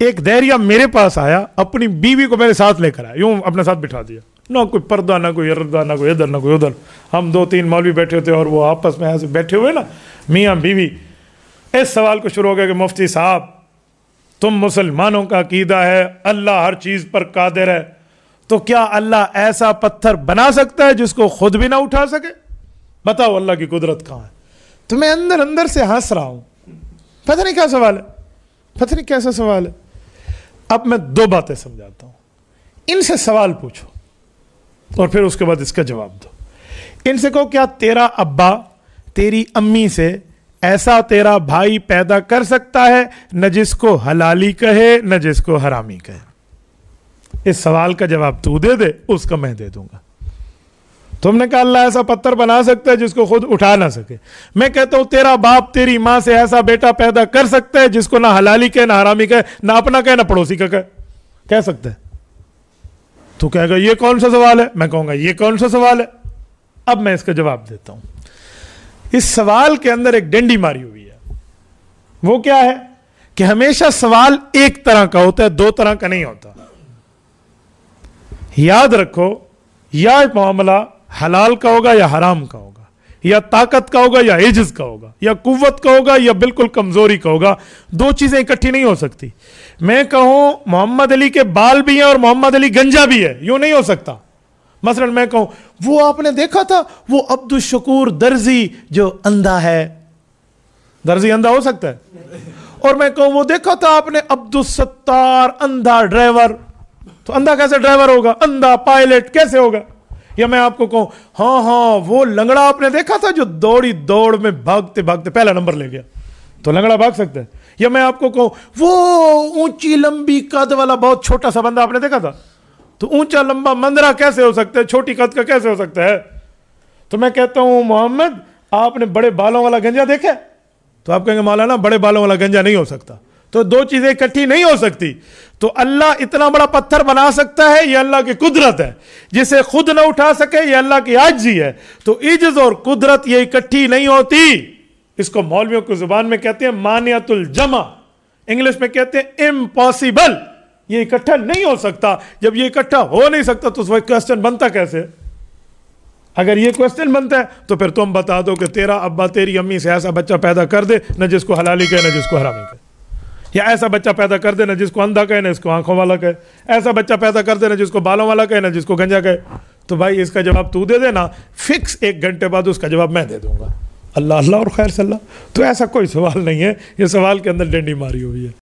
ایک دہریہ میرے پاس آیا, اپنی بیوی کو میرے ساتھ لے کر آیا, یوں اپنے ساتھ بٹھا دیا, نہ کوئی پردہ, نہ کوئی ردہ, نہ کوئی ادھر نہ کوئی ادھر. ہم 2-3 مولوی بیٹھے ہوتے اور وہ آپس میں ایسے بیٹھے ہوئے نا میاں بیوی. اس سوال کو شروع ہو گیا کہ مفتی صاحب تم مسلمانوں کا عقیدہ ہے اللہ ہر چیز پر قادر ہے, تو کیا اللہ ایسا پتھر بنا سکتا ہے جس کو خود بھی نہ اٹھا سکے؟ بتاؤ اللہ کی قدرت کہاں ہے؟ تو میں اندر اندر سے ہنس رہا ہوں, پتہ نہیں کیا سوال ہے, پتہ نہیں کیسا سوال ہے. اب میں 2 باتیں سمجھاتا ہوں, ان سے سوال پوچھو اور پھر اس کے بعد اس کا جواب دو. ان سے کہو کیا تیرا ابا تیری امی سے ایسا تیرا بھائی پیدا کر سکتا ہے نہ جس کو حلالی کہے نہ جس کو حرامی کہے؟ اس سوال کا جواب تو دے دے, اس کا میں دے دوں گا. تم نے کہا اللہ ایسا پتھر بنا سکتا ہے جس کو خود اٹھا نہ سکے. میں کہتا ہوں تیرا باپ تیری ماں سے ایسا بیٹا پیدا کر سکتا ہے جس کو نہ حلالی کہے نہ حرامی کہے, نہ اپنا کہے نہ پڑوسی کا کہہ سکتا ہے. تو کہے گا یہ کون سا سوال ہے؟ میں کہوں گا یہ کون سا سوال ہے. اب میں اس کا جواب دیتا ہوں. اس سوال کے اندر ایک ڈنڈی ماری ہوئی ہے. وہ کیا ہے کہ ہمیشہ سوال ایک طرح کا ہوتا ہے, 2 طرح کا نہیں ہوتا. یاد رکھو, یا معاملہ حلال کا ہوگا یا حرام کا ہوگا, یا طاقت کا ہوگا یا عجز کا ہوگا, یا قوت کا ہوگا یا بالکل کمزوری کا ہوگا. 2 چیزیں اکٹھی نہیں ہو سکتی. میں کہوں محمد علی کے بال بھی ہیں اور محمد علی گنجا بھی ہے, یوں نہیں ہو سکتا. مثلا میں کہوں وہ آپ نے دیکھا تھا وہ عبد الشکور درزی جو اندھا ہے, درزی اندھا ہو سکتا ہے؟ اور میں کہوں وہ دیکھا تھا آپ نے عبد الستار اندھا ڈرائیور, تو اندھا کیسے ڈرائیور ہوگا, اندھا پائلٹ کیسے ہوگا؟ یا میں آپ کو کہوں ہاں وہ لنگڑا آپ نے دیکھا تھا جو دوڑی دوڑ میں بھاگتے بھاگتے پہلا نمبر لے گیا, تو لنگڑا بھاگ سکتا ہے. یا میں آپ کو کہوں وہ اونچی لمبی قد والا بہت چھوٹا سا بندہ آپ نے دیکھا تھا, تو اونچا لمبا مندرہ کیسے ہو سکتا ہے, چھوٹی قد کا کیسے ہو سکتا ہے؟ تو میں کہتا ہوں محمد آپ نے بڑے بالوں والا گنجا دیکھا, تو آپ کہیں گے مولانا بڑے بالوں والا گنجا نہیں ہو سکتا. تو 2 چیزیں اکٹھی نہیں ہو سکتی. تو اللہ اتنا بڑا پتھر بنا سکتا ہے, یہ اللہ کی قدرت ہے. جسے خود نہ اٹھا سکے یہ اللہ کی عاجزی ہے. تو عجز اور قدرت یہ اکٹھی نہیں ہوتی. اس کو مولویوں کی زبان میں کہتے ہیں مانعۃ الجمع, انگلش میں کہتے ہیں امپاسبل. یہ اکٹھا نہیں ہو سکتا. جب یہ اکٹھا ہو نہیں سکتا تو وہ کوسچن بنتا کیسے؟ اگر یہ کوسچن بنتا ہے تو پھر تم بتا دو کہ تیرا ابا تیری امی سے ایسا بچہ پیدا کر دے نہ جس کو حلالی کہے نہ جس کو حرامی کہے, یا ایسا بچہ پیدا کر دے نہ جس کو اندھا کہے نہ جس کو آنکھوں والا کہے, ایسا بچہ پیدا کر دے نہ جس کو بالوں والا کہے نہ جس کو گنجا کہے. تو بھائی اس کا جواب تو دے دینا, فکس 1 گھنٹے بعد اس کا جواب میں دے دوں گا. اللہ اور خیر صلی اللہ. تو ایسا کوئی سوال نہیں ہے, یہ سوال کے اندر ڈنڈی ماری ہوئی ہے.